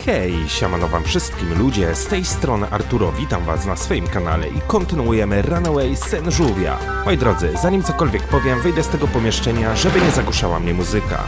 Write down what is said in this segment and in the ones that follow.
Hej, siemano wam wszystkim ludzie, z tej strony Arturo, witam was na swoim kanale i kontynuujemy Runaway sen żółwia. Moi drodzy, zanim cokolwiek powiem, wyjdę z tego pomieszczenia, żeby nie zagłuszała mnie muzyka.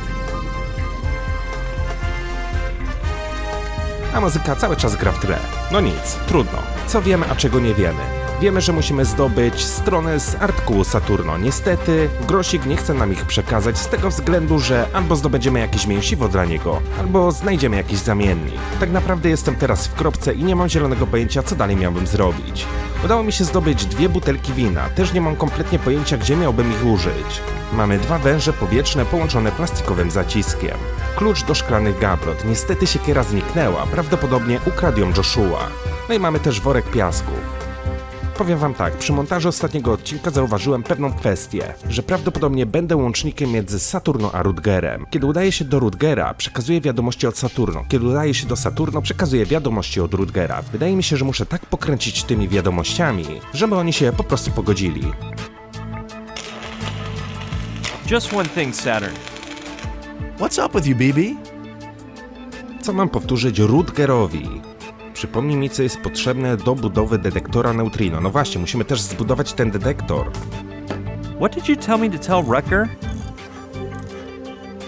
A muzyka cały czas gra w tle. No nic, trudno. Co wiemy, a czego nie wiemy? Wiemy, że musimy zdobyć stronę z artykułu Saturno. Niestety, Grosik nie chce nam ich przekazać z tego względu, że albo zdobędziemy jakieś mięsiwo dla niego, albo znajdziemy jakiś zamiennik. Tak naprawdę jestem teraz w kropce i nie mam zielonego pojęcia, co dalej miałbym zrobić. Udało mi się zdobyć 2 butelki wina, też nie mam kompletnie pojęcia, gdzie miałbym ich użyć. Mamy 2 węże powietrzne połączone plastikowym zaciskiem. Klucz do szklanych gablot. Niestety siekiera zniknęła, prawdopodobnie ukradł ją Joshua. No i mamy też worek piasku. Powiem wam tak, przy montażu ostatniego odcinka zauważyłem pewną kwestię, że prawdopodobnie będę łącznikiem między Saturno a Rutgerem. Kiedy udaję się do Rutgera, przekazuję wiadomości od Saturno. Kiedy udaję się do Saturno, przekazuję wiadomości od Rutgera. Wydaje mi się, że muszę tak pokręcić tymi wiadomościami, żeby oni się po prostu pogodzili. Just one thing, Saturn. What's up with you, BB? Co mam powtórzyć Rutgerowi? Przypomnij mi, co jest potrzebne do budowy detektora neutrino. No właśnie, musimy też zbudować ten detektor. What did you tell me to tell Rucker?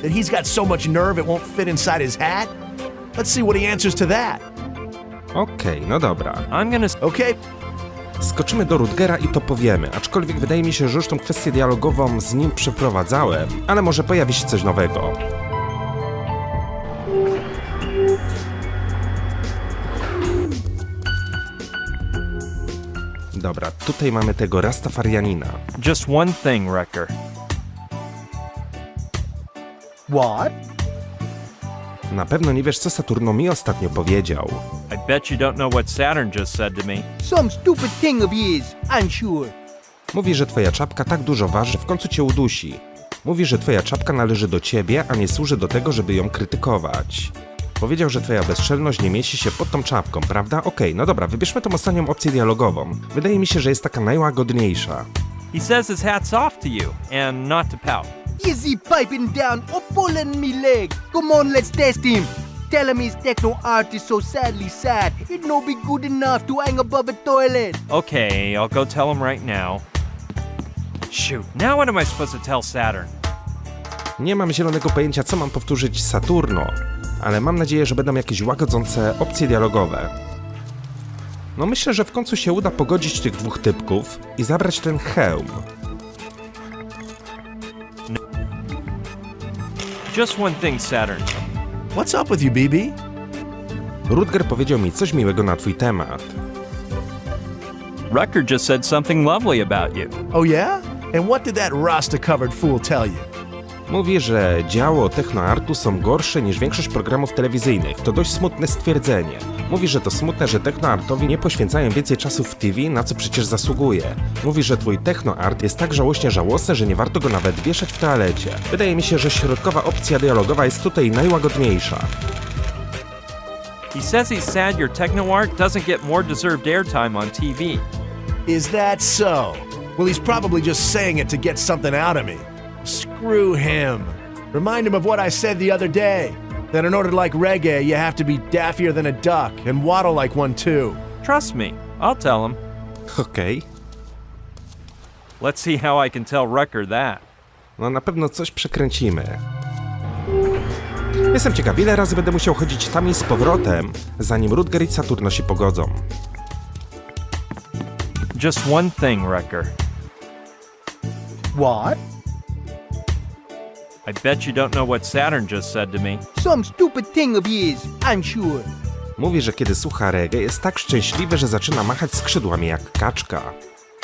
That he's got so much nerve it won't fit inside his hat? Let's see what he answers to that. Okej, no dobra. I'm gonna... Okay, Skoczymy do Rutgera i to powiemy, aczkolwiek wydaje mi się, że już tą kwestię dialogową z nim przeprowadzałem, ale może pojawi się coś nowego. Dobra, tutaj mamy tego Rastafarianina. Just one thing, Rucker. What? Na pewno nie wiesz, co Saturno mi ostatnio powiedział. I bet you don't know what Saturn just said to me. Some stupid thing of his, I'm sure. Mówi, że twoja czapka tak dużo waży, że w końcu cię udusi. Mówi, że twoja czapka należy do ciebie, a nie służy do tego, żeby ją krytykować. Powiedział, że twoja bezczelność nie mieści się pod tą czapką, prawda? Okej, no dobra, wybierzmy tą ostatnią opcję dialogową. Wydaje mi się, że jest taka najłagodniejsza. He says his hat's off to you, and not to pout. Is he piping down or pulling me leg? Come on, let's test him. Tell him his techno art is so sadly sad. It no be good enough to hang above a toilet. Okay, I'll go tell him right now. Shoot, now what am I supposed to tell Saturn? Nie mam zielonego pojęcia, co mam powtórzyć Saturno, ale mam nadzieję, że będą jakieś łagodzące opcje dialogowe. No myślę, że w końcu się uda pogodzić tych 2 typków i zabrać ten hełm. Just one thing, Saturn. what's up with you, BB? Rutger powiedział mi coś miłego na twój temat. Rucker just said something lovely about you. Oh yeah? And what did that Rasta-covered fool tell you? Mówi, że dzieło technoartu są gorsze niż większość programów telewizyjnych. To dość smutne stwierdzenie. Mówi, że to smutne, że technoartowi nie poświęcają więcej czasu w TV, na co przecież zasługuje. Mówi, że twój technoart jest tak żałośnie żałosny, że nie warto go nawet wieszać w toalecie. Wydaje mi się, że środkowa opcja dialogowa jest tutaj najłagodniejsza. He says he's sad your techno art doesn't get more deserved airtime on TV. Is that so? Well, he's probably just saying it to get something out of me. Screw him. Remind him of what I said the other day. That in order to like reggae, you have to be daffier than a duck and waddle like one too. Trust me, I'll tell him. Okej. Let's see how I can tell Rucker that. No na pewno coś przekręcimy. Jestem ciekaw, ile razy będę musiał chodzić tam i z powrotem, zanim Rutger i Saturno się pogodzą. Just one thing, Rucker. What? I bet you don't know what Saturn just said to me. Some stupid thing of his, I'm sure. Mówi, że kiedy słucha reggae, jest tak szczęśliwy, że zaczyna machać skrzydłami jak kaczka.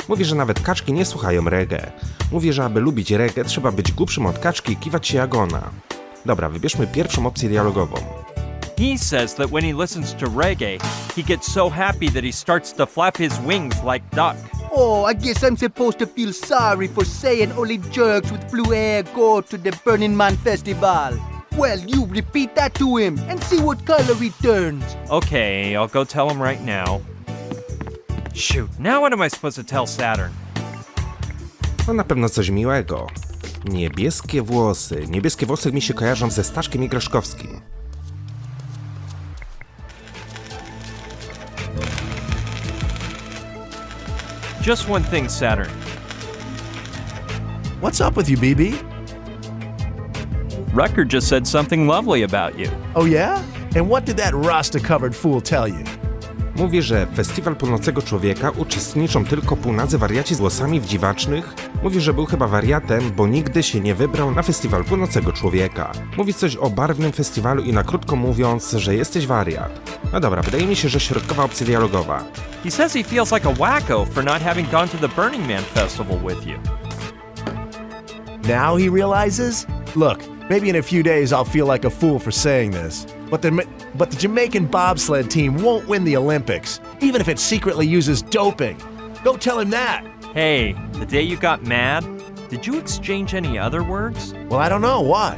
Mówi, że nawet kaczki nie słuchają reggae. Mówi, że aby lubić reggae, trzeba być głupszym od kaczki i kiwać się jak ona. Dobra, wybierzmy pierwszą opcję dialogową. He says that when he listens to reggae, he gets so happy that he starts to flap his wings like duck. Oh, I guess I'm supposed to feel sorry for saying only jerks with blue hair go to the Burning Man festival. Well, you repeat that to him and see what color he turns. Okay, I'll go tell him right now. Shoot, now what am I supposed to tell Saturn? No na pewno coś miłego. Niebieskie włosy. Niebieskie włosy mi się kojarzą ze Staszkiem Igraszkowskim. Just one thing, Saturn. What's up with you, BB? Rucker just said something lovely about you. Oh yeah? And what did that Rasta-covered fool tell you? Mówi, że Festiwal Północnego Człowieka uczestniczą tylko półnacy wariaci z głosami dziwacznych. Mówi, że był chyba wariatem, bo nigdy się nie wybrał na Festiwal Północnego Człowieka. Mówi coś o barwnym festiwalu i na krótko mówiąc, że jesteś wariat. No dobra, wydaje mi się, że środkowa opcja dialogowa. He says he feels like a wacko for not having gone to the Burning Man festival with you. Now he realizes? Look, maybe in a few days I'll feel like a fool for saying this, but the Jamaican bobsled team won't win the Olympics, even if it secretly uses doping. Go tell him that. Hey, the day you got mad, did you exchange any other words? Well, I don't know. Why?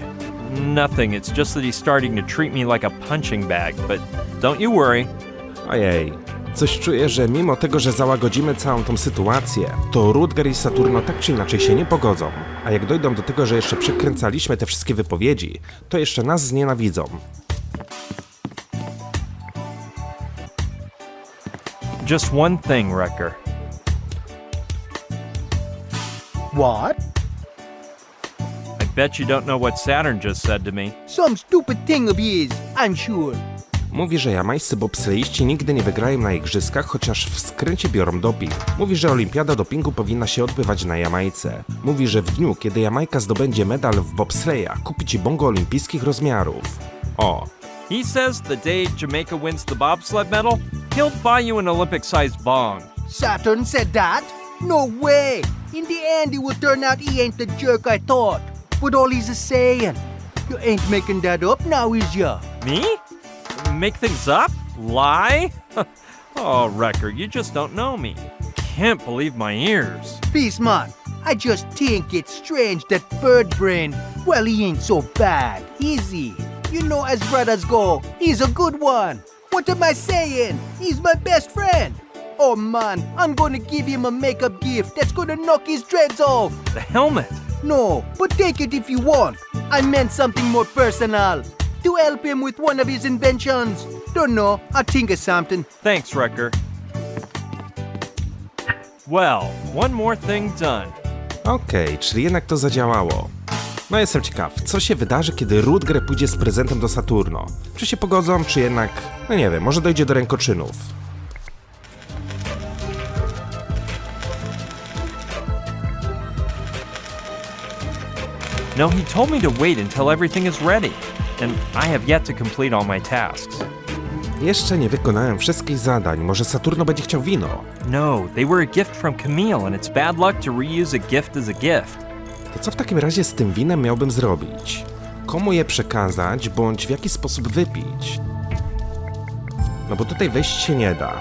Nothing, it's just that he's starting to treat me like a punching bag, but don't you worry. Ojej, coś czuję, że mimo tego, że załagodzimy całą tą sytuację, to Rutger i Saturno tak czy inaczej się nie pogodzą. A jak dojdą do tego, że jeszcze przekręcaliśmy te wszystkie wypowiedzi, to jeszcze nas znienawidzą. Just one thing, Rucker. What? I bet you don't know what Saturn just said to me. Some stupid thing of his, I'm sure. Mówi, że jamańscy bobsleiści nigdy nie wygrają na igrzyskach, chociaż w skręcie biorą doping. Mówi, że olimpiada dopingu powinna się odbywać na Jamajce. Mówi, że w dniu, kiedy Jamajka zdobędzie medal w bobsleja, kupi ci bongo olimpijskich rozmiarów. O. He says the day Jamaica wins the bobsled medal, he'll buy you an Olympic-sized bong. Saturn said that? No way! In the end, it will turn out he ain't the jerk I thought. But all he's a saying. You ain't making that up now, is ya? Me? Make things up? Lie? Oh, Rucker, you just don't know me. Can't believe my ears. Peace, man. I just think it's strange that Bird Brain, well, he ain't so bad, is he? You know, as brothers go, he's a good one. What am I saying? He's my best friend. Oh man, I'm gonna give him a makeup gift that's gonna knock his dreads off. The helmet. No, but take it if you want. I meant something more personal. To help him with one of his inventions. Don't know, I'll think of something. Thanks, Rucker. Well, one more thing done. Okej, czyli jednak to zadziałało. No jestem ciekaw, co się wydarzy, kiedy Rutger pójdzie z prezentem do Saturno? Czy się pogodzą, czy jednak, no nie wiem, może dojdzie do rękoczynów? No, he told me to wait until everything is ready, and I have yet to complete all my tasks. Jeszcze nie wykonałem wszystkich zadań, może Saturno będzie chciał wino? No, they were a gift from Camille, and it's bad luck to reuse a gift as a gift. To co w takim razie z tym winem miałbym zrobić? Komu je przekazać, bądź w jaki sposób wypić? No bo tutaj wejść się nie da.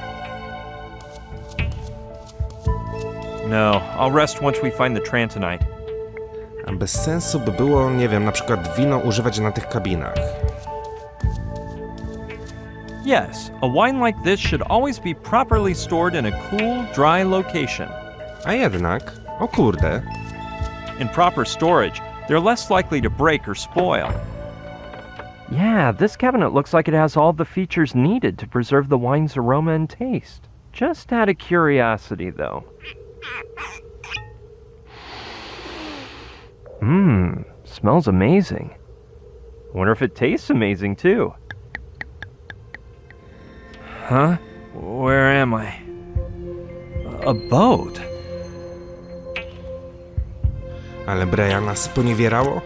No, I'll rest once we find the tram tonight. A bez sensu by było, nie wiem, na przykład wino używać na tych kabinach. Yes, a wine like this should always be properly stored in a cool, dry location. A jednak, o kurde, In proper storage, they're less likely to break or spoil. Yeah, this cabinet looks like it has all the features needed to preserve the wine's aroma and taste. Just out of curiosity, though. Smells amazing. Wonder if it tastes amazing, too. Huh? Where am I? A boat? ale Briana sponiewierało?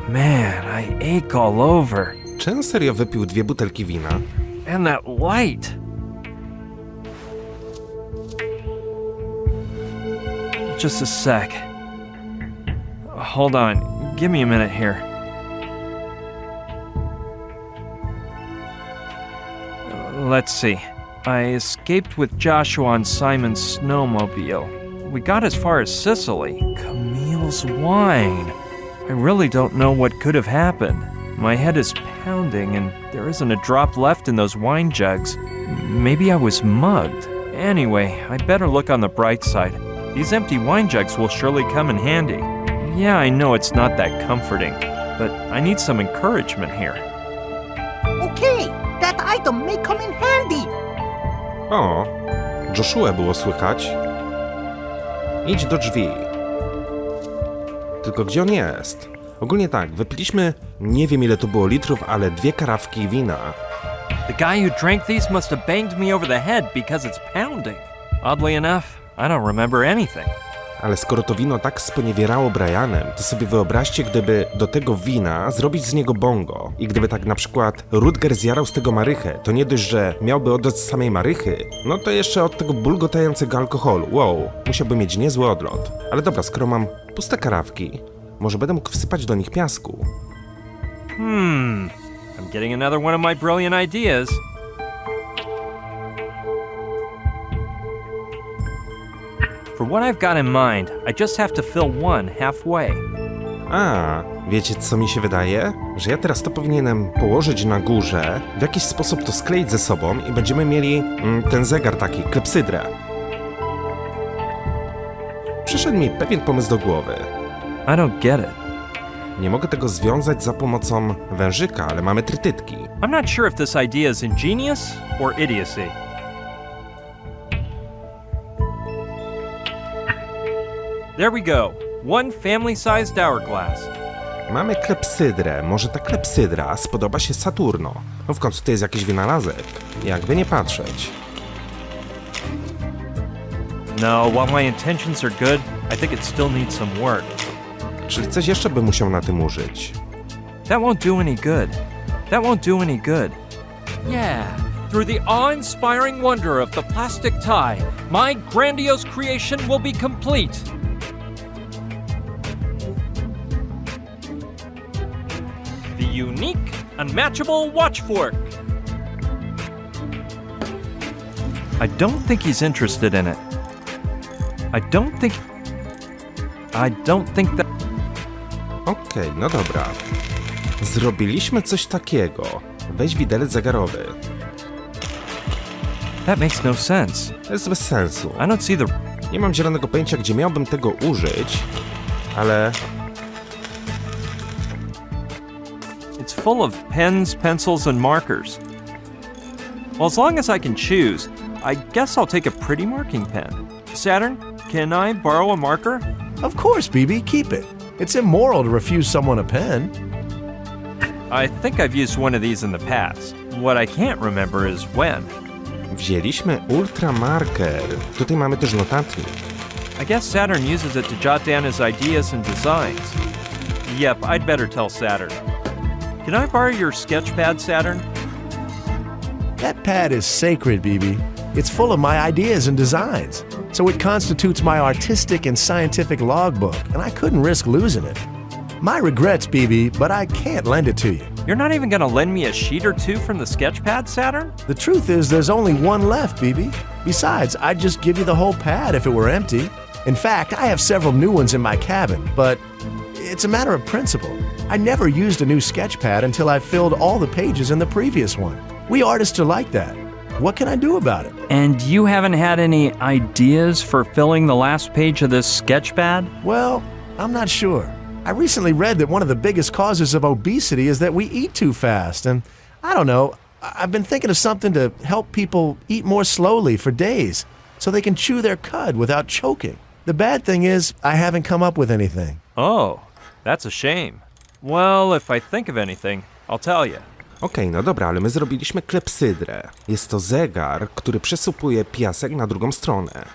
Man, I ache all over. Czy on serio wypił 2 butelki wina? And that light. Just a sec. Hold on. Give me a minute here. Let's see. I escaped with Joshua on Simon's snowmobile. We got as far as Sicily. Camille's wine. I really don't know what could have happened. My head is pounding and there isn't a drop left in those wine jugs. Maybe I was mugged. Anyway, I better look on the bright side. These empty wine jugs will surely come in handy. Yeah, I know it's not that comforting, but I need some encouragement here. Okay, that item may come in handy. O, Joshua było słychać. Idź do drzwi. Tylko gdzie on jest? Ogólnie tak, wypiliśmy nie wiem ile to było litrów, ale 2 karafki wina. The guy who drank these must have banged me over the head because it's pounding. Oddly enough, I don't remember anything. Ale skoro to wino tak sponiewierało Brianem, to sobie wyobraźcie, gdyby do tego wina zrobić z niego bongo. I gdyby tak na przykład Rutger zjarał z tego marychę, to nie dość, że miałby odlot z samej marychy, no to jeszcze od tego bulgotającego alkoholu. Wow, musiałby mieć niezły odlot. Ale dobra, skoro mam puste karafki, może będę mógł wsypać do nich piasku. I'm getting another one of my brilliant ideas. For what I've got in mind, I just have to fill one halfway. A, wiecie co mi się wydaje? Że ja teraz to powinienem położyć na górze, w jakiś sposób to skleić ze sobą i będziemy mieli ten zegar taki, klepsydrę. Przyszedł mi pewien pomysł do głowy. I don't get it. Nie mogę tego związać za pomocą wężyka, ale mamy trytytki. I'm not sure if this idea is ingenious or idiocy. There we go. One family-sized hourglass. Mamy klepsydrę. Może ta klepsydra spodoba się Saturno. No w końcu to jest jakiś wynalazek. Jakby nie patrzeć. No, while my intentions are good, I think it still needs some work. Czyli coś jeszcze bym musiał na tym użyć. That won't do any good. That won't do any good. Yeah, through the awe-inspiring wonder of the plastic tie, my grandiose creation will be complete. The unique, unmatchable watch fork. I don't think he's interested in it. I don't think that... Okej, no dobra. Zrobiliśmy coś takiego. Weź widelec zegarowy. That makes no sense. To jest bez sensu. I don't see the... Nie mam zielonego pojęcia, gdzie miałbym tego użyć, ale... It's full of pens, pencils, and markers. Well, as long as I can choose, I guess I'll take a pretty marking pen. Saturn, can I borrow a marker? Of course, BB, keep it. It's immoral to refuse someone a pen. I think I've used one of these in the past. What I can't remember is when. Wzięliśmy ultramarker. Tutaj mamy też notatnik. I guess Saturn uses it to jot down his ideas and designs. Yep, I'd better tell Saturn. Can I borrow your sketch pad, Saturn? That pad is sacred, BB. It's full of my ideas and designs. So it constitutes my artistic and scientific logbook, and I couldn't risk losing it. My regrets, BB, but I can't lend it to you. You're not even gonna lend me a sheet or two from the sketch pad, Saturn? The truth is, there's only one left, BB. Besides, I'd just give you the whole pad if it were empty. In fact, I have several new ones in my cabin, but it's a matter of principle. I never used a new sketch pad until I filled all the pages in the previous one. We artists are like that. What can I do about it? And you haven't had any ideas for filling the last page of this sketch pad? Well, I'm not sure. I recently read that one of the biggest causes of obesity is that we eat too fast, and I don't know, I've been thinking of something to help people eat more slowly for days so they can chew their cud without choking. The bad thing is, I haven't come up with anything. Oh, that's a shame. Well, if I think of anything, I'll tell you. Okej, no dobra, ale my zrobiliśmy klepsydrę. Jest to zegar, który przesupuje piasek na drugą stronę.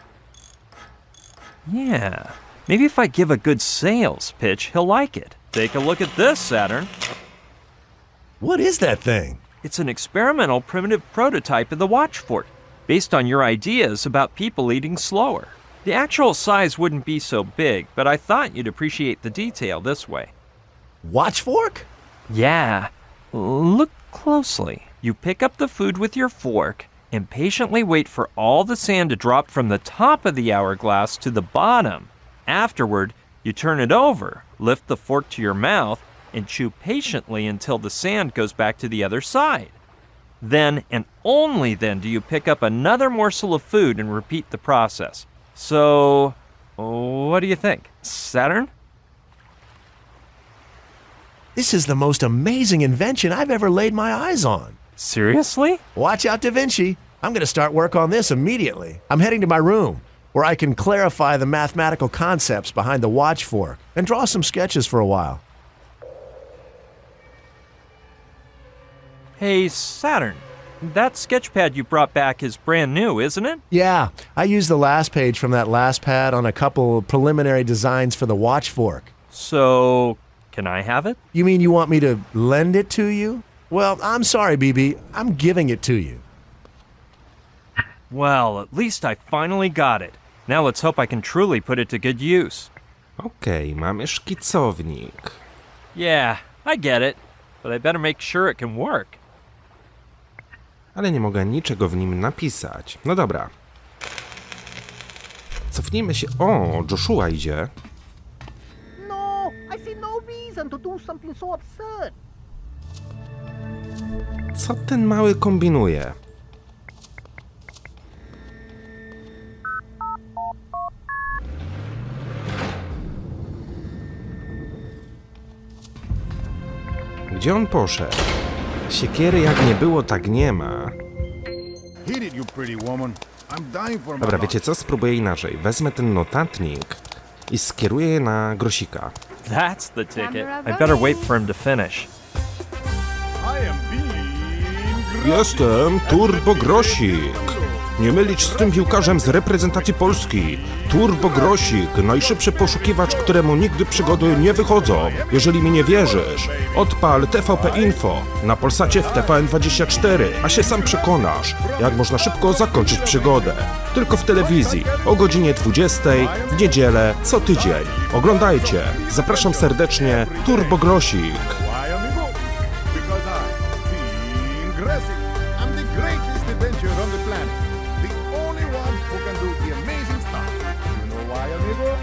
Yeah, maybe if I give a good sales pitch, he'll like it. Take a look at this, Saturn. What is that thing? It's an experimental primitive prototype of the watch fork, based on your ideas about people eating slower. The actual size wouldn't be so big, but I thought you'd appreciate the detail this way. Watch fork? Yeah. Look closely. You pick up the food with your fork and patiently wait for all the sand to drop from the top of the hourglass to the bottom. Afterward, you turn it over, lift the fork to your mouth, and chew patiently until the sand goes back to the other side. Then, and only then, do you pick up another morsel of food and repeat the process. So, what do you think? Saturn? This is the most amazing invention I've ever laid my eyes on. Seriously? Watch out, Da Vinci. I'm going to start work on this immediately. I'm heading to my room. where I can clarify the mathematical concepts behind the watch fork and draw some sketches for a while. Hey, Saturn. That sketchpad you brought back is brand new, isn't it? Yeah, I used the last page from that last pad on a couple preliminary designs for the watch fork. So, can I have it? You mean you want me to lend it to you? Well, I'm sorry, BB. I'm giving it to you. Well, at least I finally got it. Now let's hope I can truly put it to good use. Okej, mamy szkicownik. Yeah, I get it. But I better make sure it can work. Ale nie mogę niczego w nim napisać. No dobra. Cofnijmy się. O, Joshua idzie. No, I see no reason to do something so absurd. Co ten mały kombinuje? Gdzie on poszedł? Siekiery jak nie było, tak nie ma. Hit it, you pretty woman. I'm dying for my Dobra, lunch. wiecie co? Spróbuję inaczej. Wezmę ten notatnik i skieruję je na Grosika. That's the ticket. I better wait for him to finish. I am being Jestem Turbo Grosik. Nie mylić z tym piłkarzem z reprezentacji Polski. Turbo Grosik, najszybszy poszukiwacz, któremu nigdy przygody nie wychodzą. Jeżeli mi nie wierzysz, odpal TVP Info na Polsacie w TVN24, a się sam przekonasz, jak można szybko zakończyć przygodę. Tylko w telewizji, o godzinie 20 w niedzielę co tydzień. Oglądajcie. Zapraszam serdecznie, Turbo Grosik. Why, amigo? Because I, being Gressic, I'm the greatest adventurer on the planet. The only one who can do the amazing stuff. You know why, amigo?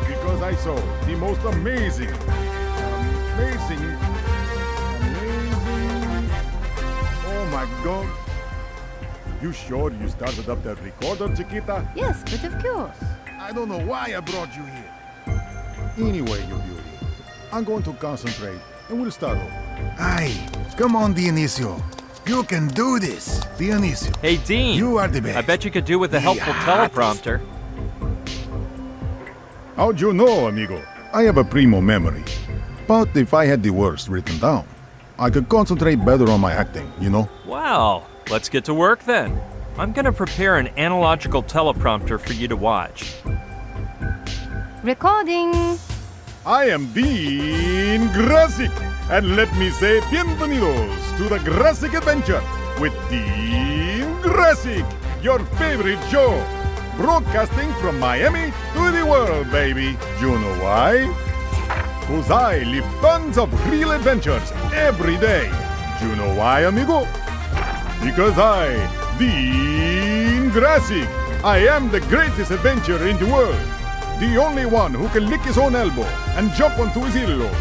Because I saw the most amazing. Oh my God. You sure you started up that recorder, Chiquita? Yes, but of course. I don't know why I brought you here. Anyway, you beauty, I'm going to concentrate and we'll start over. Aye, come on, Dionisio. You can do this, Dionisio. Hey, Dean. You are the best. I bet you could do with a helpful teleprompter. How'd you know, amigo? I have a primo memory. But if I had the words written down, I could concentrate better on my acting, you know? Well, let's get to work then. I'm gonna prepare an analogical teleprompter for you to watch. Recording. I am Dean Grasic, and let me say bienvenidos to the Grasic Adventure with Dean Grasic, your favorite show, broadcasting from Miami to the world, baby. You know why? 'Cause I live tons of real adventures every day. You know why, amigo? Because I, Dean Grasic, I am the greatest adventurer in the world. The only one who can lick his own elbow and jump onto his heels.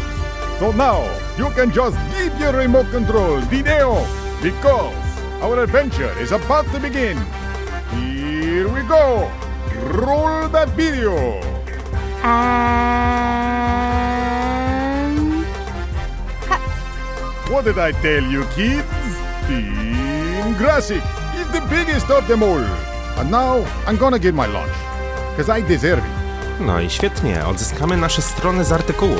So now, you can just give your remote control video, because our adventure is about to begin. Here we go. Roll that video. Cut. What did I tell you, kids? Dean Grasic is the biggest of them all. And now, I'm gonna get my lunch, because I deserve it. No i świetnie, odzyskamy nasze strony z artykułu.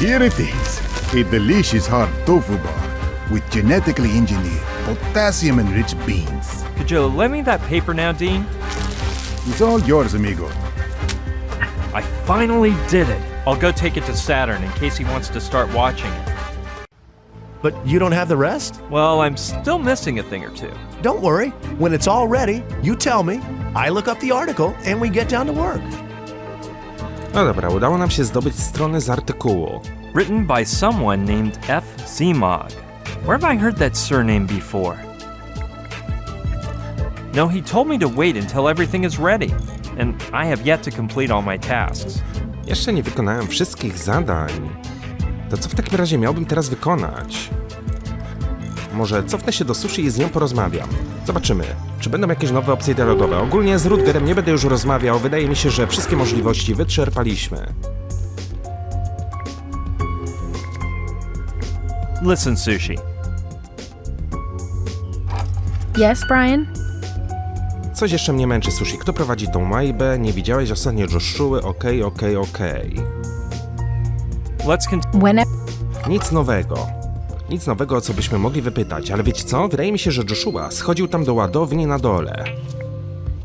Here it is. A delicious hard tofu bar with genetically engineered potassium-enriched beans. Could you lend me that paper now, Dean? It's all yours, amigo. I finally did it. I'll go take it to Saturn in case he wants to start watching it. But you don't have the rest? Well, I'm still missing a thing or two. Don't worry. When it's all ready, you tell me. I look up the article and we get down to work. No dobra, udało nam się zdobyć strony z artykułu. Written by someone named F. Zemog. Where have I heard that surname before? No, he told me to wait until everything is ready, and I have yet to complete all my tasks. Jeszcze nie wykonałem wszystkich zadań. To co w takim razie miałbym teraz wykonać? Może cofnę się do Sushi i z nią porozmawiam. Zobaczymy, czy będą jakieś nowe opcje dialogowe. Ogólnie z Rutgerem nie będę już rozmawiał. Wydaje mi się, że wszystkie możliwości wyczerpaliśmy. Listen, Sushi. Yes, Brian? Co Coś jeszcze mnie męczy, Sushi. Kto prowadzi tą łajbę? Nie widziałeś ostatnio Joshuły? Okej. Let's continue. When Nic nowego. Nic nowego, o co byśmy mogli wypytać, ale wiecie co? Wydaje mi się, że Joshua schodził tam do ładowni na dole.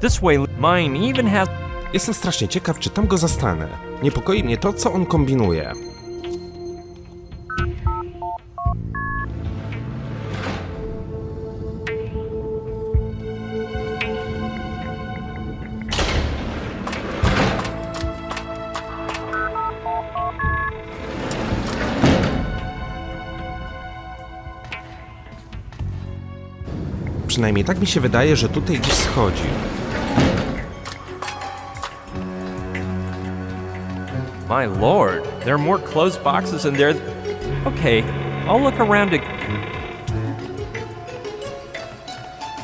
This way, mine even has. Jestem strasznie ciekaw, czy tam go zastanę. Niepokoi mnie to, co on kombinuje. Przynajmniej tak mi się wydaje, że tutaj gdzieś schodzi. My lord, there are more closed boxes in there. Okay, I'll look around it.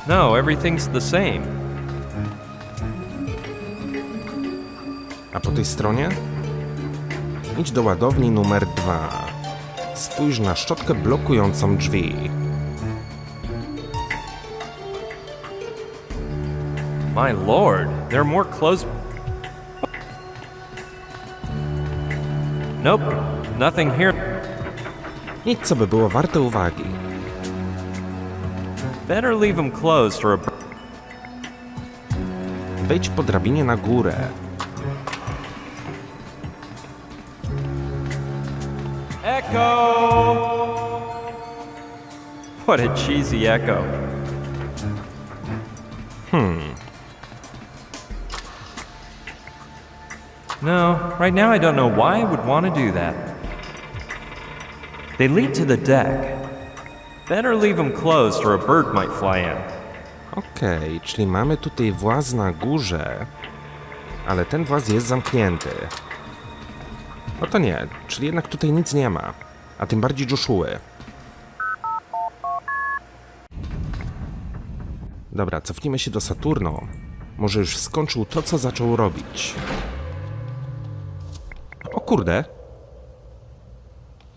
No, everything's the same. A po tej stronie? Idź do ładowni numer 2. Spójrz na szczotkę blokującą drzwi. My lord, there are more closed. Nope, nothing here. Nic, co by było warte uwagi. Better leave them closed or a. Wejdź po drabinie na górę. Echo! What a cheesy echo. No, right now I don't know why I would want to do that. They lead to the deck. Better leave them closed or a bird might fly in. Okej, czyli mamy tutaj właz na górze, ale ten właz jest zamknięty. No to nie, czyli jednak tutaj nic nie ma, a tym bardziej Joshuły. Dobra, cofnijmy się do Saturno. Może już skończył to, co zaczął robić. O kurde.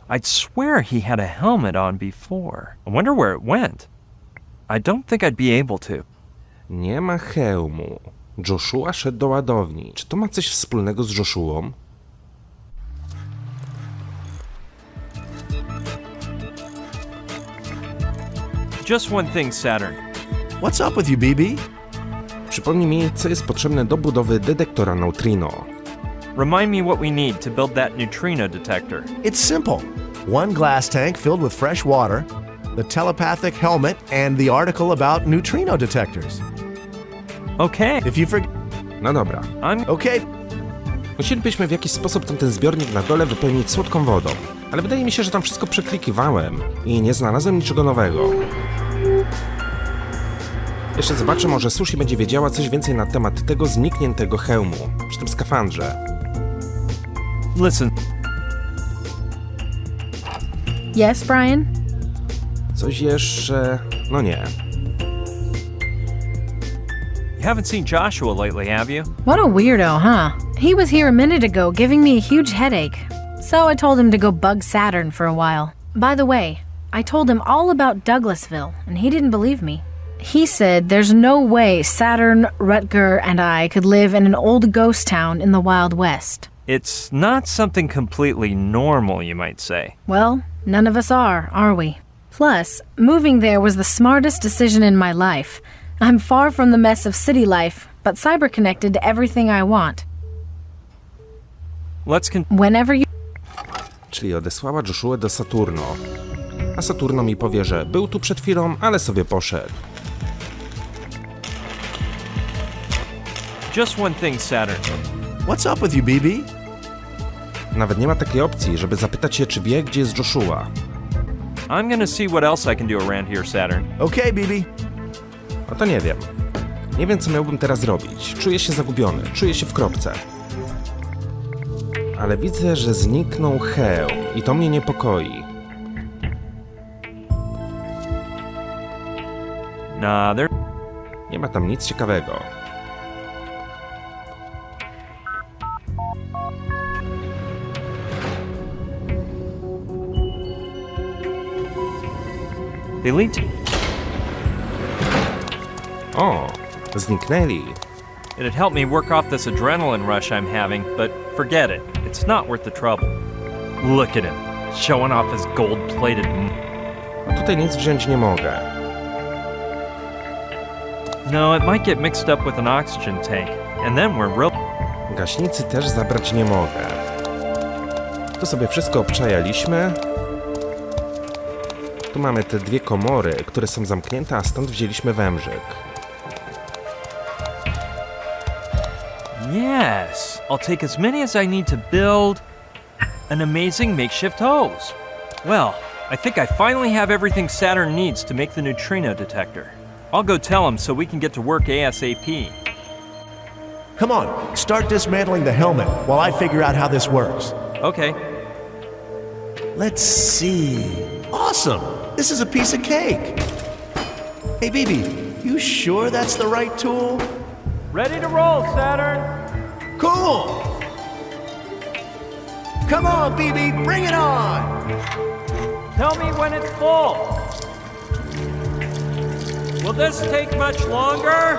I'd swear he had a helmet on before. I wonder where it went. I don't think I'd be able to. Nie ma hełmu. Joshua szedł do ładowni. Czy to ma coś wspólnego z Joshuą? Just one thing, Saturn. What's up with you, BB? Przypomnij mi, co jest potrzebne do budowy detektora neutrino. Remind me what we need to build that neutrino detector. It's simple. One glass tank filled with fresh water, the telepathic helmet, and the article about neutrino detectors. Okay, If you forget... No dobra. Okay, Musielibyśmy w jakiś sposób ten zbiornik na dole wypełnić słodką wodą. Ale wydaje mi się, że tam wszystko przeklikiwałem i nie znalazłem niczego nowego. Jeszcze zobaczę, może Sushi będzie wiedziała coś więcej na temat tego znikniętego hełmu przy tym skafandrze. listen. Yes, Brian? Coś jeszcze... no nie. You haven't seen Joshua lately, have you? What a weirdo, huh? He was here a minute ago giving me a huge headache. So I told him to go bug Saturn for a while. By the way, I told him all about Douglasville, and he didn't believe me. He said there's no way Saturn, Rutger, and I could live in an old ghost town in the Wild West. It's not something completely normal, you might say. Well, none of us are we? Plus, moving there was the smartest decision in my life. I'm far from the mess of city life, but cyber-connected to everything I want. Whenever you... Czyli odesłała Joshua do Saturno. A Saturno mi powie, że był tu przed chwilą, ale sobie poszedł. Just one thing, Saturn. what's up with you, BB? Nawet nie ma takiej opcji, żeby zapytać się, czy wie, gdzie jest Joshua. I'm gonna see what else I can do around here, Saturn. Okay, BB. No to nie wiem. Nie wiem, co miałbym teraz robić. Czuję się zagubiony, czuję się w kropce. Ale widzę, że zniknął hełm i to mnie niepokoi. Nah, there. Nie ma tam nic ciekawego. They lead to. O, Zniknęli. It'd help me work off this adrenaline rush I'm having, but forget it. It's not worth the trouble. Look at him, showing off his gold-plated A tutaj nic wziąć nie mogę. No, it might get mixed up with an oxygen tank, and then we're real... Gaśnicy też zabrać nie mogę. Tu sobie wszystko obczajaliśmy. Tu mamy te dwie komory, które są zamknięte, a stąd wzięliśmy wężyk. Yes, I'll take as many as I need to build an amazing makeshift hose. Well, I think I finally have everything Saturn needs to make the neutrino detector. I'll go tell him so we can get to work ASAP. Come on, start dismantling the helmet while I figure out how this works. Okay. Let's see. Awesome! This is a piece of cake. Hey, BB, you sure that's the right tool? Ready to roll, Saturn! Cool! Come on, BB, bring it on! Tell me when it's full. Will this take much longer?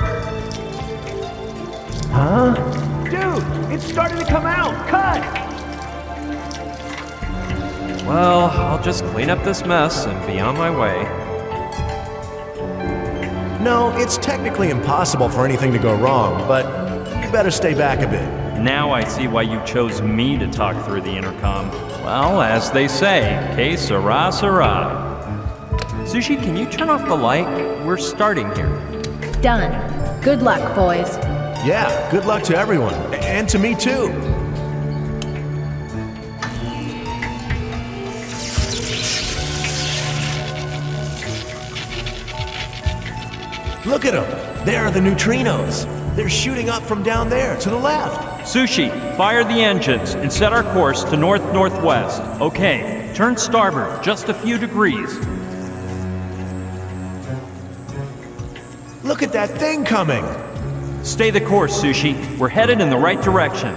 Huh? Dude, it's starting to come out! Cut! Well, I'll just clean up this mess and be on my way. No, it's technically impossible for anything to go wrong, but you better stay back a bit. Now I see why you chose me to talk through the intercom. Well, as they say, que sera, sera. Sushi, can you turn off the light? We're starting here. Done. Good luck, boys. Yeah, good luck to everyone, and to me too. Look at them. There are the neutrinos. They're shooting up from down there to the left. Sushi, fire the engines and set our course to north-northwest. Okay, turn starboard just a few degrees. Look at that thing coming. Stay the course, Sushi. We're headed in the right direction.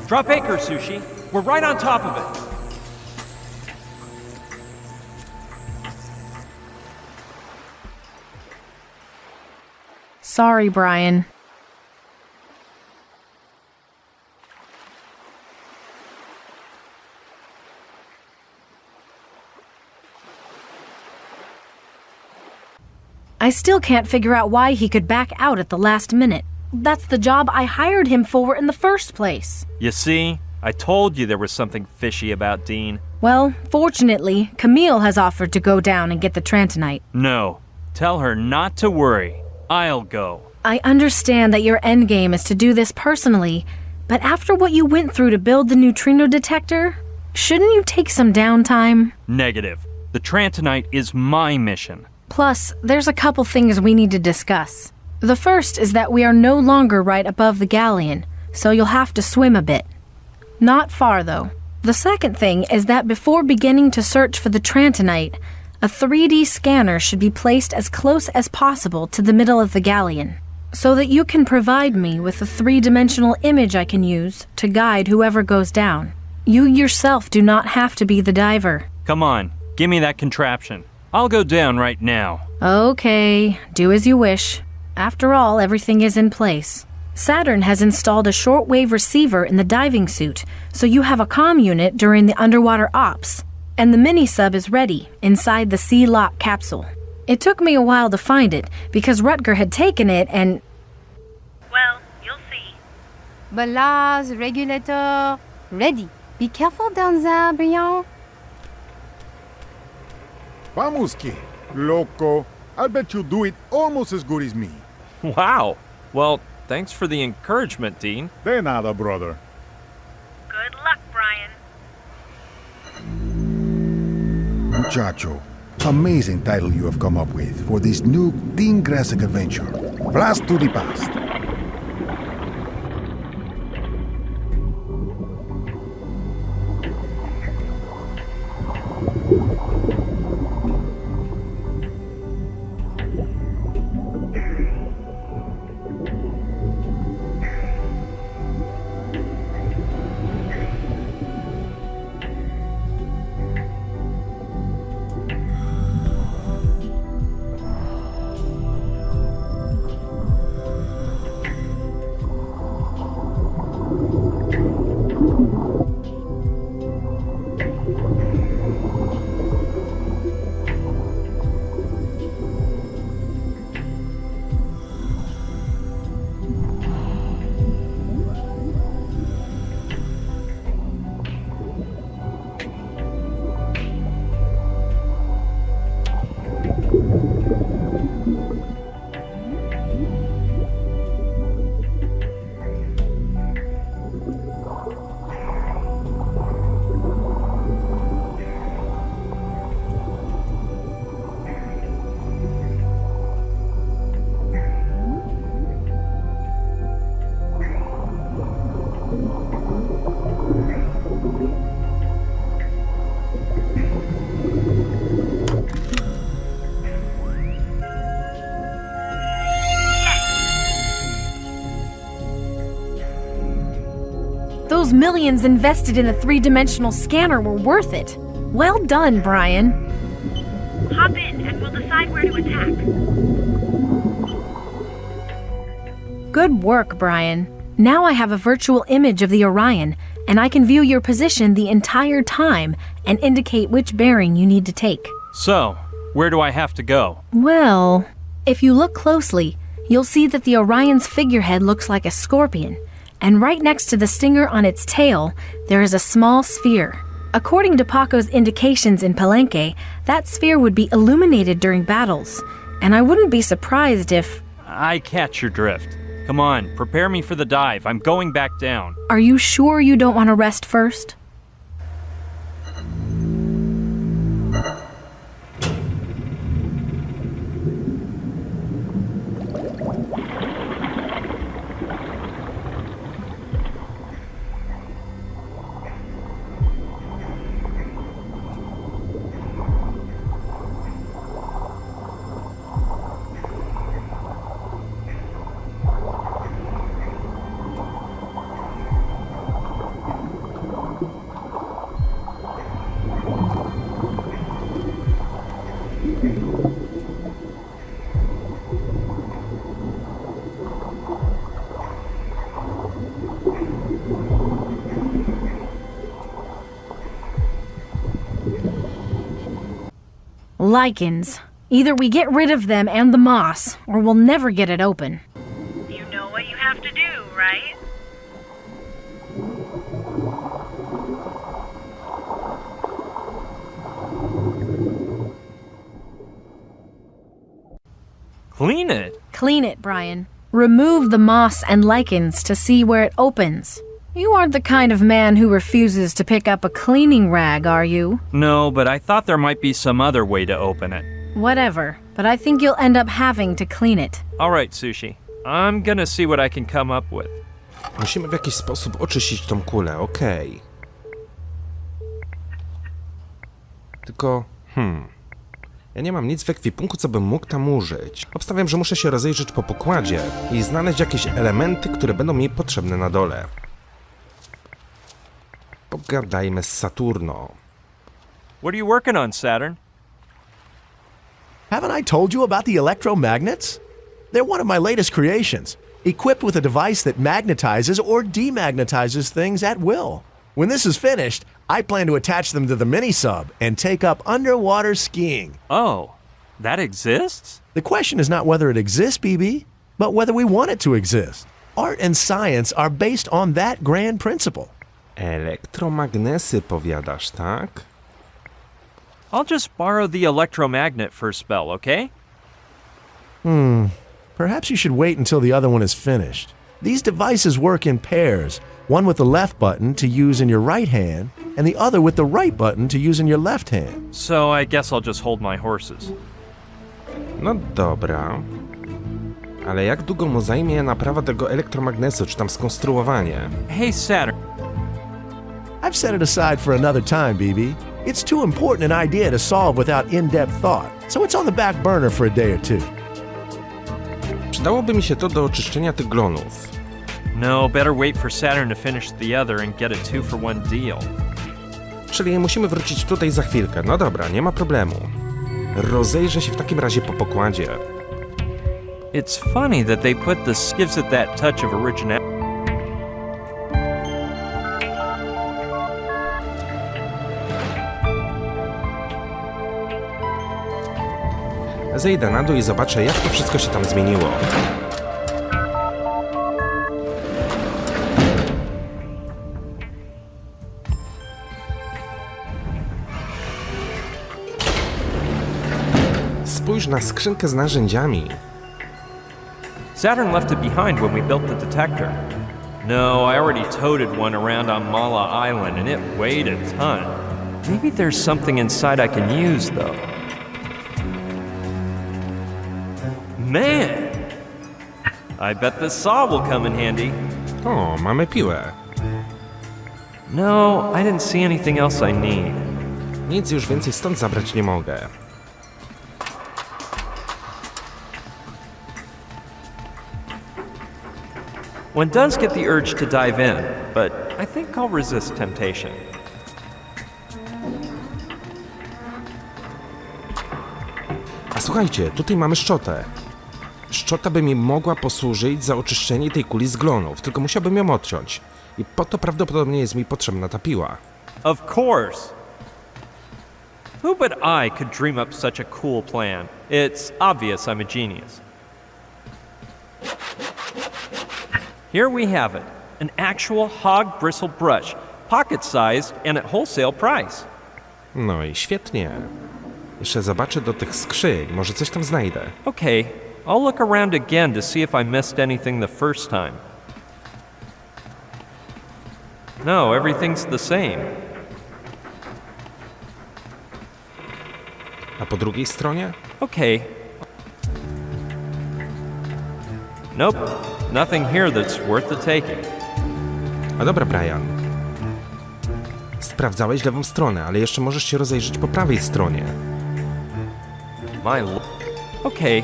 Drop anchor, Sushi. We're right on top of it. Sorry, Brian. I still can't figure out why he could back out at the last minute. That's the job I hired him for in the first place. You see? I told you there was something fishy about Dean. Well, fortunately, Camille has offered to go down and get the Trantonite. No. Tell her not to worry. I'll go. I understand that your endgame is to do this personally, but after what you went through to build the neutrino detector, shouldn't you take some downtime? Negative. The Trantonite is my mission. Plus, there's a couple things we need to discuss. The first is that we are no longer right above the galleon, so you'll have to swim a bit. Not far, though. The second thing is that before beginning to search for the Trantonite, a 3D scanner should be placed as close as possible to the middle of the galleon, so that you can provide me with a 3-dimensional image I can use to guide whoever goes down. You yourself do not have to be the diver. Come on, give me that contraption. I'll go down right now. Okay, do as you wish. After all, everything is in place. Saturn has installed a shortwave receiver in the diving suit, so you have a comm unit during the underwater ops. And the mini-sub is ready, inside the Sea-Lock capsule. It took me a while to find it, because Rutger had taken it and... Well, you'll see. Ballast, regulator, ready. Be careful down there, Brian. Vamos, que loco. I'll bet you do it almost as good as me. Wow. Well, thanks for the encouragement, Dean. De nada, brother. Good luck, Brian. Muchacho, amazing title you have come up with for this new Dean Grassic adventure. Blast to the past. those millions invested in a three-dimensional scanner were worth it. Well done, Brian. Hop in and we'll decide where to attack. Good work, Brian. Now I have a virtual image of the Orion, and I can view your position the entire time and indicate which bearing you need to take. So, where do I have to go? Well, if you look closely, you'll see that the Orion's figurehead looks like a scorpion, and right next to the stinger on its tail, there is a small sphere. According to Paco's indications in Palenque, that sphere would be illuminated during battles, and I wouldn't be surprised if... I catch your drift. Come on, prepare me for the dive. I'm going back down. Are you sure you don't want to rest first? Lichens. Either we get rid of them and the moss, or we'll never get it open. You know what you have to do, right? Clean it. Clean it, Brian. Remove the moss and lichens to see where it opens. You aren't the kind of man who refuses to pick up a cleaning rag, are you? No, but I thought there might be some other way to open it. Whatever, but I think you'll end up having to clean it. All right, Sushi. I'm gonna see what I can come up with. Musimy w jakiś sposób oczyścić tą kulę, okej. Tylko, ja nie mam nic w ekwipunku, co bym mógł tam użyć. Obstawiam, że muszę się rozejrzeć po pokładzie i znaleźć jakieś elementy, które będą mi potrzebne na dole. Pogadajmy z Saturno. What are you working on, Saturn? Haven't I told you about the electromagnets? They're one of my latest creations, equipped with a device that magnetizes or demagnetizes things at will. When this is finished, I plan to attach them to the mini-sub and take up underwater skiing. Oh, that exists? The question is not whether it exists, BB, but whether we want it to exist. Art and science are based on that grand principle. Elektromagnesy powiadasz, tak? I'll just borrow the electromagnet for a spell, okay? Perhaps you should wait until the other one is finished. These devices work in pairs, one with the left button to use in your right hand, and the other with the right button to use in your left hand. So I guess I'll just hold my horses. No dobra. Ale jak długo mu zajmie naprawa tego elektromagnesu, czy tam skonstruowanie? Hey, Saturn. I've set it aside for another time, BB. It's too important an idea to solve without in-depth thought, so it's on the back burner for a day or two. Przydałoby mi się to do oczyszczenia tych glonów. No, better wait for Saturn to finish the other and get a 2-for-1 deal. Czyli musimy wrócić tutaj za chwilkę. No dobra, nie ma problemu. Rozejrzę się w takim razie po pokładzie. It's funny that they put this gives it that touch of originality. Zejdę na dół i zobaczę, jak to wszystko się tam zmieniło. Spójrz na skrzynkę z narzędziami. Saturn left it behind when we built the detector. No, I already toted one around on Mala Island and it weighed a ton. Maybe there's something inside I can use, though. Man! I bet this saw will come in handy. O, mamy piłę. No, I didn't see anything else I need. Nic już więcej stąd zabrać nie mogę. One does get the urge to dive in, but I think I'll resist temptation. A słuchajcie, tutaj mamy szczotę. Szczota by mi mogła posłużyć za oczyszczenie tej kuli z glonów, tylko musiałbym ją odciąć. I po to prawdopodobnie jest mi potrzebna ta piła. Of course! Who but I could dream up such a cool plan? It's obvious I'm a genius. Here we have it. An actual hog bristle brush, pocket-sized and at wholesale price. No i świetnie. Jeszcze zobaczę do tych skrzyń, może coś tam znajdę. Okay, I'll look around again to see if I missed anything the first time. No, everything's the same. A po drugiej stronie? Okay. Nope, nothing here that's worth the taking. A dobra, Brian. Sprawdzałeś lewą stronę, ale jeszcze możesz się rozejrzeć po prawej stronie. Okay.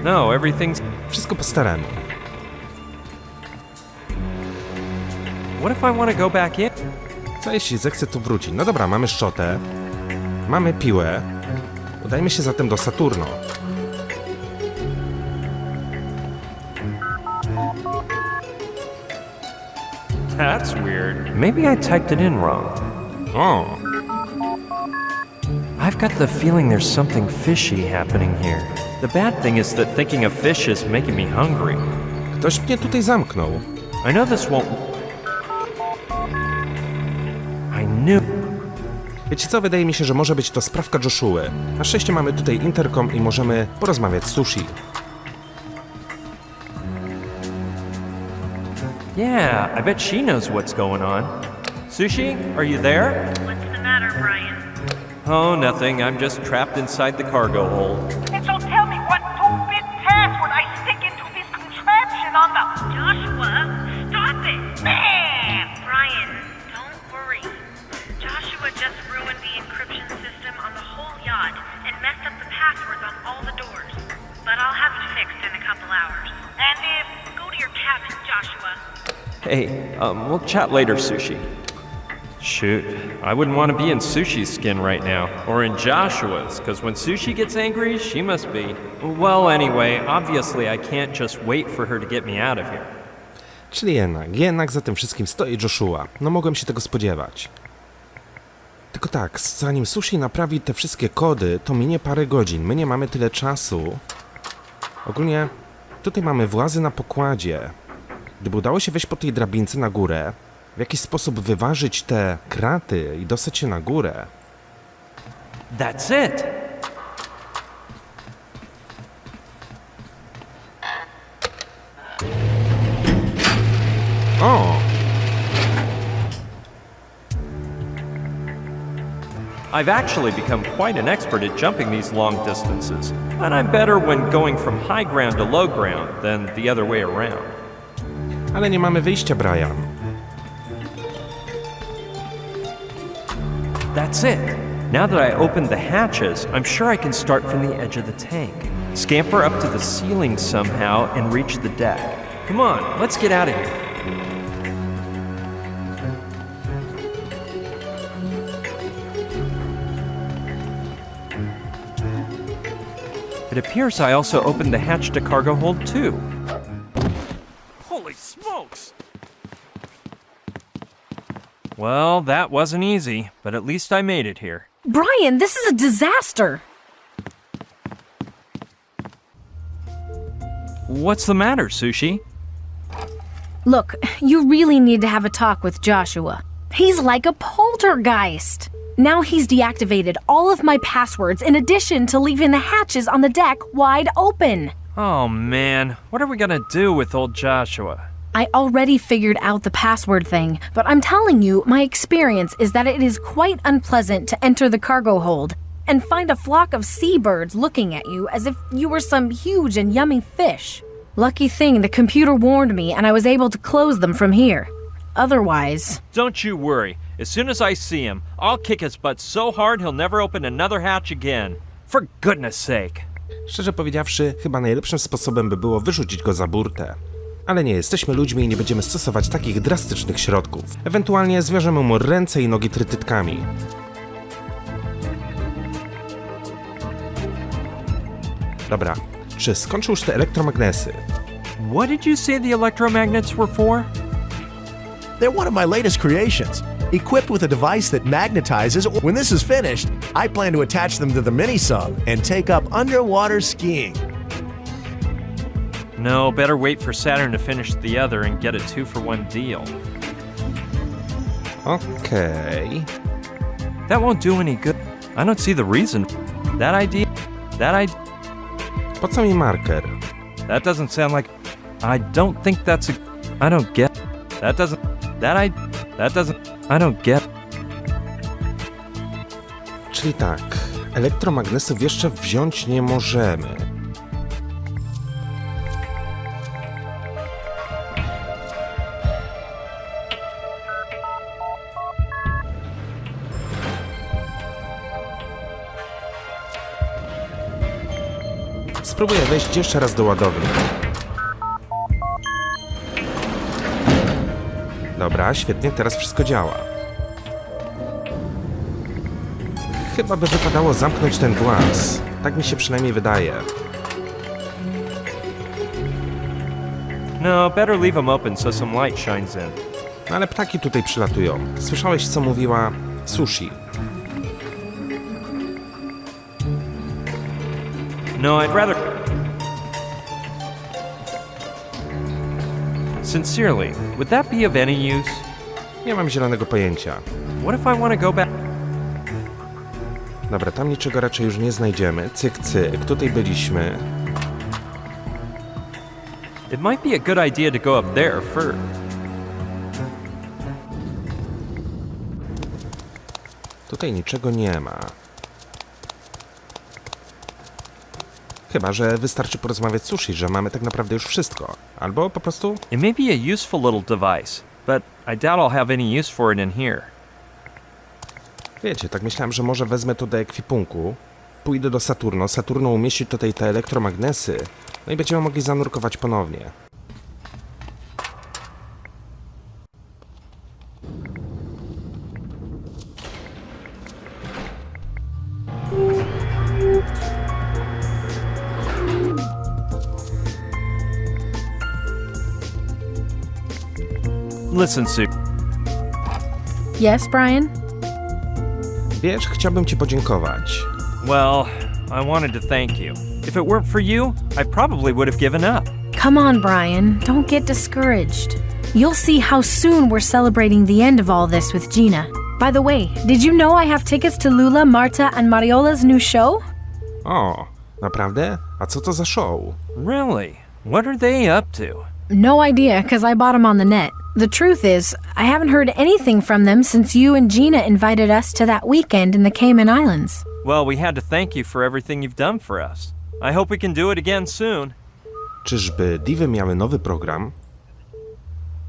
No, everything's... Wszystko po staremu. What if I want to go back in? Co jeśli zechcę tu wrócić? No dobra, mamy szczotę. Mamy piłę. Udajmy się zatem do Saturno. That's weird. Maybe I typed it in wrong. O! I've got the feeling there's something fishy happening here. The bad thing is that thinking of fish is making me hungry. Ktoś mnie tutaj zamknął. I know this won't... I knew... Wiecie co? Wydaje mi się, że może być to sprawka Joshuły. Na szczęście mamy tutaj interkom i możemy porozmawiać z Sushi. Yeah, I bet she knows what's going on. Sushi, are you there? What's the matter, Brian? Oh, nothing. I'm just trapped inside the cargo hold. And so tell me what 2-bit password I stick into this contraption on the... Joshua, stop it! Man! Brian, don't worry. Joshua just ruined the encryption system on the whole yacht and messed up the passwords on all the doors. But I'll have it fixed in a couple hours. And if... Go to your cabin, Joshua. Hey, we'll chat later, Sushi. Shoot, I wouldn't want to be in Sushi's skin right now, or in Joshua's, because when Sushi gets angry, she must be. Well, anyway, obviously I can't just wait for her to get me out of here. Czyli jednak za tym wszystkim stoi Joshua. No mogłem się tego spodziewać. Tylko tak, zanim Sushi naprawi te wszystkie kody, to minie parę godzin. My nie mamy tyle czasu. Ogólnie tutaj mamy włazy na pokładzie. Gdyby udało się wejść po tej drabince na górę, w jakiś sposób wyważyć te kraty i dostać się na górę. That's it! O! I've actually become quite an expert at jumping these long distances, and I'm better when going from high ground to low ground than the other way around. Ale nie mamy wyjścia, Brian. That's it. Now that I opened the hatches, I'm sure I can start from the edge of the tank, scamper up to the ceiling somehow, and reach the deck. Come on, let's get out of here. It appears I also opened the hatch to cargo hold too. Holy smokes! Well, that wasn't easy, but at least I made it here. Brian, this is a disaster! What's the matter, Sushi? Look, you really need to have a talk with Joshua. He's like a poltergeist. Now he's deactivated all of my passwords in addition to leaving the hatches on the deck wide open. Oh man, what are we gonna do with old Joshua? I already figured out the password thing, but I'm telling you, my experience is that it is quite unpleasant to enter the cargo hold and find a flock of seabirds looking at you as if you were some huge and yummy fish. Lucky thing the computer warned me and I was able to close them from here. Otherwise... Don't you worry. As soon as I see him, I'll kick his butt so hard he'll never open another hatch again. For goodness sake. Szczerze powiedziawszy, chyba najlepszym sposobem by było wyrzucić go za burtę. Ale nie jesteśmy ludźmi i nie będziemy stosować takich drastycznych środków. Ewentualnie zwiążemy mu ręce i nogi trytytkami. Dobra, czy skończył już te elektromagnesy? What did you say the electromagnets were for? They're one of my latest creations. Equipped with a device that magnetizes. When this is finished, I plan to attach them to the mini-sub and take up underwater skiing. No, better wait for Saturn to finish the other and get a 2-for-1 deal. Okej. That won't do any good. I don't see the reason. That idea. Po co mi marker? That doesn't sound like. I don't think that's a. I don't get. That doesn't. I don't get. Czyli tak, elektromagnesów jeszcze wziąć nie możemy. Spróbuję wejść jeszcze raz do ładowni. Dobra, świetnie, teraz wszystko działa. Chyba by wypadało zamknąć ten włas. Tak mi się przynajmniej wydaje. No, better leave them open so some light shines in. Ale ptaki tutaj przylatują. Słyszałeś, co mówiła Sushi? No, I'd rather. Sincerely, would that be of any use? Nie mam zielonego pojęcia. What if I want to go back? Dobra, tam niczego raczej już nie znajdziemy. Cyk, cyk, tutaj byliśmy. It might be a good idea to go up there first. Tutaj niczego nie ma. Chyba że wystarczy porozmawiać z Sushi, że mamy tak naprawdę już wszystko. Albo po prostu... It may be a useful little device, but I doubt I'll have any use for it in here. Wiecie, tak myślałem, że może wezmę to do ekwipunku. Pójdę do Saturno. Saturno umieści tutaj te elektromagnesy. No i będziemy mogli zanurkować ponownie. Listen, Sue. Yes, Brian? Wiesz, chciałbym ci podziękować. Well, I wanted to thank you. If it weren't for you, I probably would have given up. Come on, Brian. Don't get discouraged. You'll see how soon we're celebrating the end of all this with Gina. By the way, did you know I have tickets to Lula, Marta, and Mariola's new show? O, naprawdę? A co to za show? Really? What are they up to? No idea, because I bought them on the net. The truth is, I haven't heard anything from them since you and Gina invited us to that weekend in the Cayman Islands. Well, we had to thank you for everything you've done for us. I hope we can do it again soon. Czyżby Divy miały nowy program?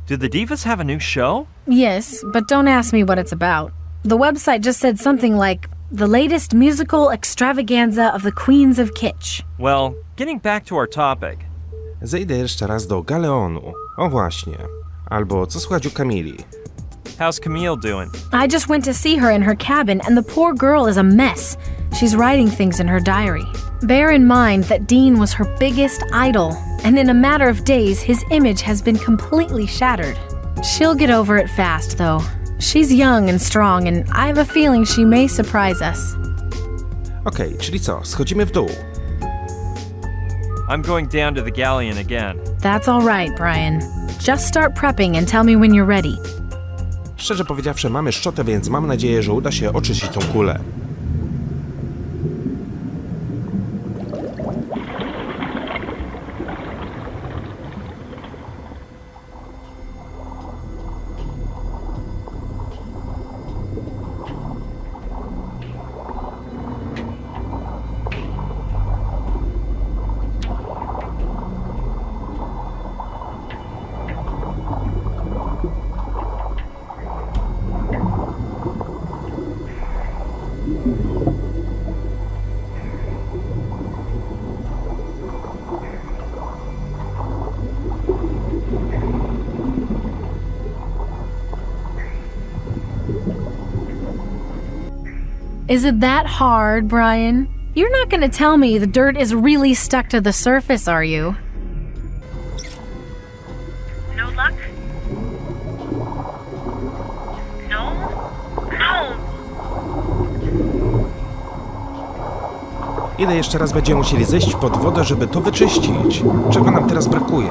Do the Divas have a new show? Yes, but don't ask me what it's about. The website just said something like, the latest musical extravaganza of the Queens of Kitsch. Well, getting back to our topic. Zejdę jeszcze raz do Galeonu. O właśnie. Albo co słychać u Kamili? How's Camille doing? I just went to see her in her cabin, and the poor girl is a mess. She's writing things in her diary. Bear in mind that Dean was her biggest idol, and in a matter of days, his image has been completely shattered. She'll get over it fast, though. She's young and strong, and I have a feeling she may surprise us. Okej, czyli co? Schodzimy w dół. I'm going down to the galleon again. That's all right, Brian. Just start prepping and tell me when you're ready. Szczerze powiedziawszy, mamy szczotę, więc mam nadzieję, że uda się oczyścić tą kulę. Is it that hard, Brian? You're not gonna tell me the dirt is really stuck to the surface, are you? No luck? No? No! Ile jeszcze raz będziemy musieli zejść pod wodę, żeby to wyczyścić? Czego nam teraz brakuje?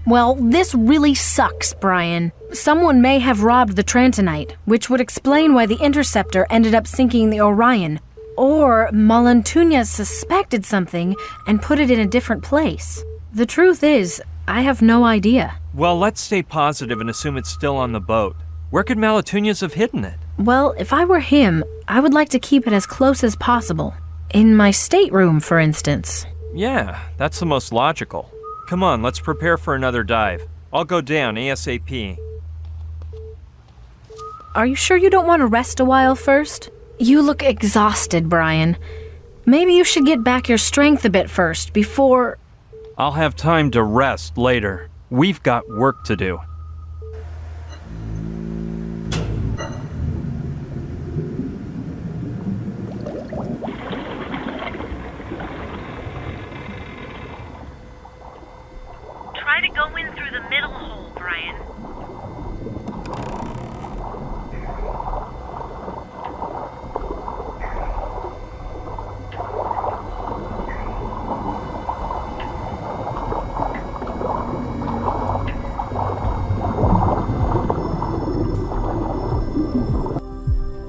Well, this really sucks, Brian. Someone may have robbed the Trantonite, which would explain why the Interceptor ended up sinking the Orion. Or Malantuña suspected something and put it in a different place. The truth is, I have no idea. Well, let's stay positive and assume it's still on the boat. Where could Malantuñas have hidden it? Well, if I were him, I would like to keep it as close as possible. In my stateroom, for instance. Yeah, that's the most logical. Come on, let's prepare for another dive. I'll go down ASAP. Are you sure you don't want to rest a while first? You look exhausted, Brian. Maybe you should get back your strength a bit first, before... I'll have time to rest later. We've got work to do. Try to go in through the middle hole, Brian.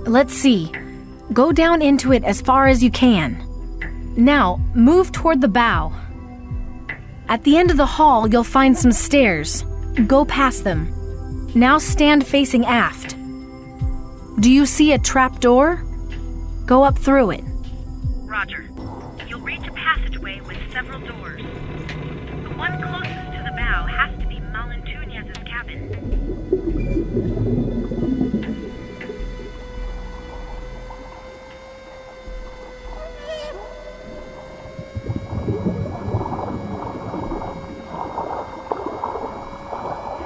Let's see. Go down into it as far as you can. Now, move toward the bow. At the end of the hall, you'll find some stairs. Go past them. Now stand facing aft. Do you see a trap door? Go up through it. Roger. You'll reach a passageway with several doors. The one closest to the bow has to be Malantuñas' cabin.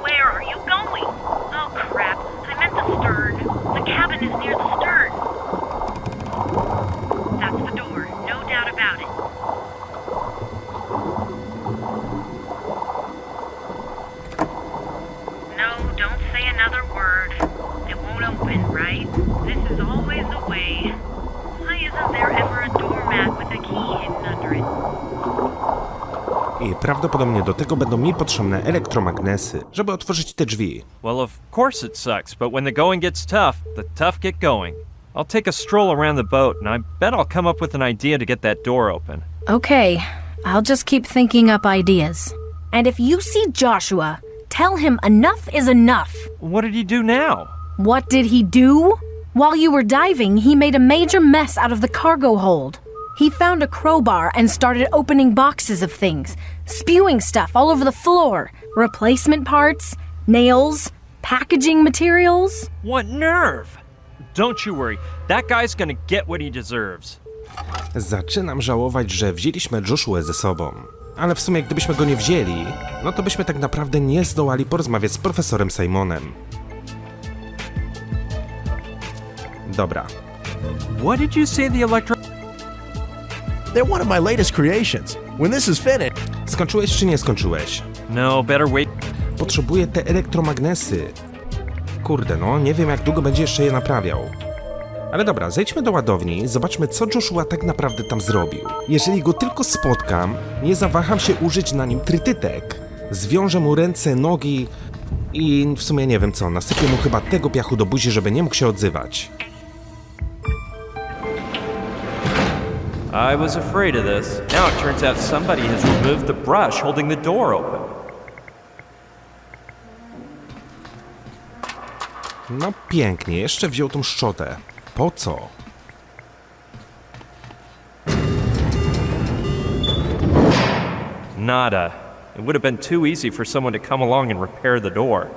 Where are you going? Oh crap, I meant the stern. The cabin is near the stern. That's the door, no doubt about it. No, don't say another word. It won't open, right? This is always the way. Why isn't there ever a doormat with a key hidden under it? I prawdopodobnie do tego będą mi potrzebne elektromagnesy, żeby otworzyć te drzwi. Well, of course it sucks, but when the going gets tough, the tough get going. I'll take a stroll around the boat, and I bet I'll come up with an idea to get that door open. Okay, I'll just keep thinking up ideas. And if you see Joshua, tell him enough is enough. What did he do now? What did he do? While you were diving, he made a major mess out of the cargo hold. He found a crowbar and started opening boxes of things, spewing stuff all over the floor. Replacement parts, nails, packaging materials. What nerve! Don't you worry, that guy's gonna get what he deserves. Zaczynam żałować, że wzięliśmy Joshuę ze sobą. Ale w sumie gdybyśmy go nie wzięli, no to byśmy tak naprawdę nie zdołali porozmawiać z profesorem Simonem. Dobra. What did you say the They're one of my latest creations. When this is finished... Skończyłeś czy nie skończyłeś? No, better wait. Potrzebuję te elektromagnesy. Kurde, no, nie wiem jak długo będzie jeszcze je naprawiał. Ale dobra, zejdźmy do ładowni i zobaczmy, co Joshua tak naprawdę tam zrobił. Jeżeli go tylko spotkam, nie zawaham się użyć na nim trytytek. Zwiążę mu ręce, nogi i w sumie nie wiem co, nasypię mu chyba tego piachu do buzi, żeby nie mógł się odzywać. I was afraid of this. Now it turns out somebody has removed the brush holding the door open. No pięknie, jeszcze wziął tą szczotę. Po co? Nada. It would have been too easy for someone to come along and repair the door.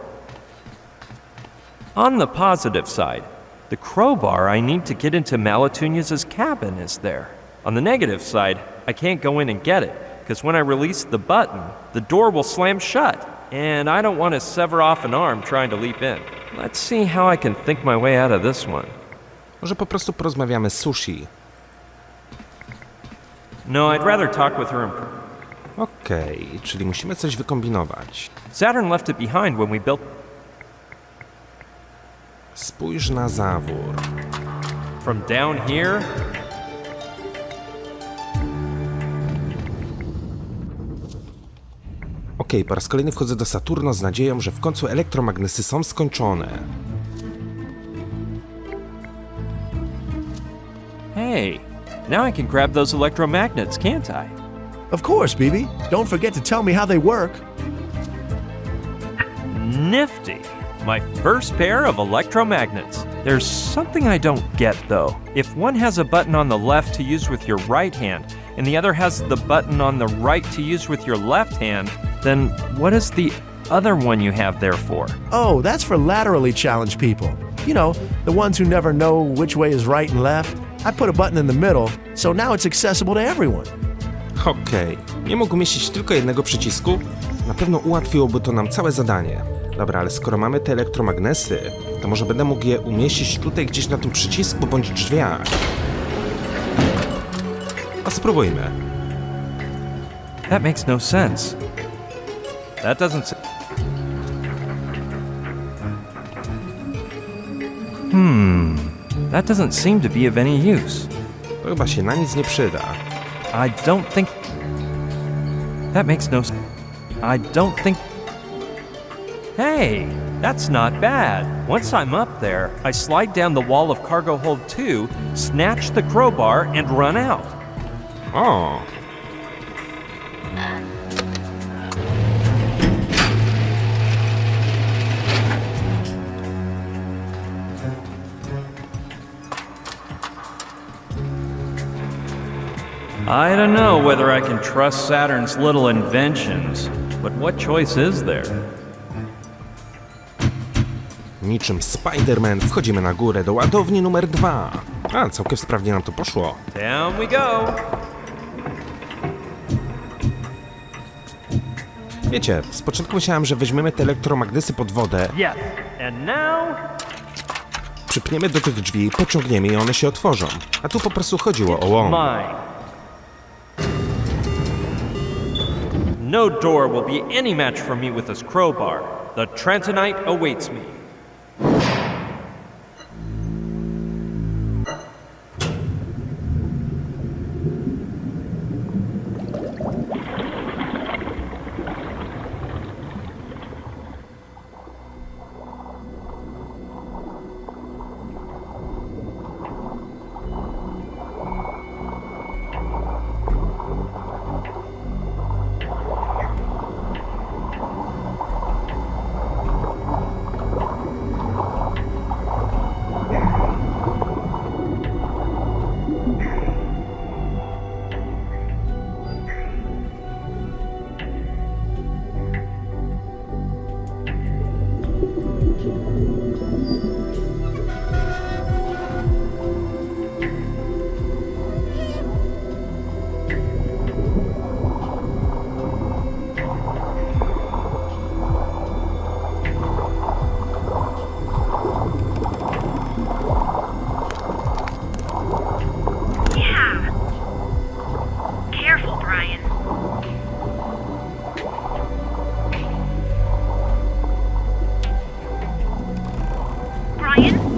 On the positive side, the crowbar I need to get into Malantuñas' cabin is there. On the negative side, I can't go in and get it, because when I release the button, the door will slam shut, and I don't want to sever off an arm trying to leap in. Let's see how I can think my way out of this one. Może po prostu porozmawiamy z Sushi. No, I'd rather talk with her in Okej, czyli musimy coś wykombinować. Saturn left it behind when we built Spójrz na zawór. from down here. Okej, po raz kolejny wchodzę do Saturno z nadzieją, że w końcu elektromagnesy są skończone. Hey, now I can grab those electromagnets, can't I? Of course, BB. Don't forget to tell me how they work. Nifty. My first pair of electromagnets. There's something I don't get though. If one has a button on the left to use with your right hand, and the other has the button on the right to use with your left hand, then what is the other one you have there for? Oh, that's for laterally challenged people. You know, the ones who never know which way is right and left. I put a button in the middle, so now it's accessible to everyone. Okej, nie mógł umieścić tylko jednego przycisku? Na pewno ułatwiłoby to nam całe zadanie. Dobra, ale skoro mamy te elektromagnesy, to może będę mógł je umieścić tutaj gdzieś na tym przycisku bądź drzwiach. A spróbujmy. That makes no sense. That doesn't That doesn't seem to be of any use. To chyba się na nic nie przyda. I don't think... That makes no sense. I don't think... Hey, that's not bad. Once I'm up there, I slide down the wall of cargo hold 2, snatch the crowbar, and run out. O! I don't know whether I can trust Saturn's little inventions, but what choice is there? Niczym Spider-Man wchodzimy na górę do ładowni numer 2. A, całkiem sprawnie nam to poszło. Down we go. Wiecie, z początku myślałem, że weźmiemy te elektromagnesy pod wodę, Yes, and now... przypniemy do tych drzwi, pociągniemy i one się otworzą. A tu po prostu chodziło o łom. Mine. No door will be any match for me with this crowbar. The Trantonite awaits me. Yeah. Careful, Brian. Brian?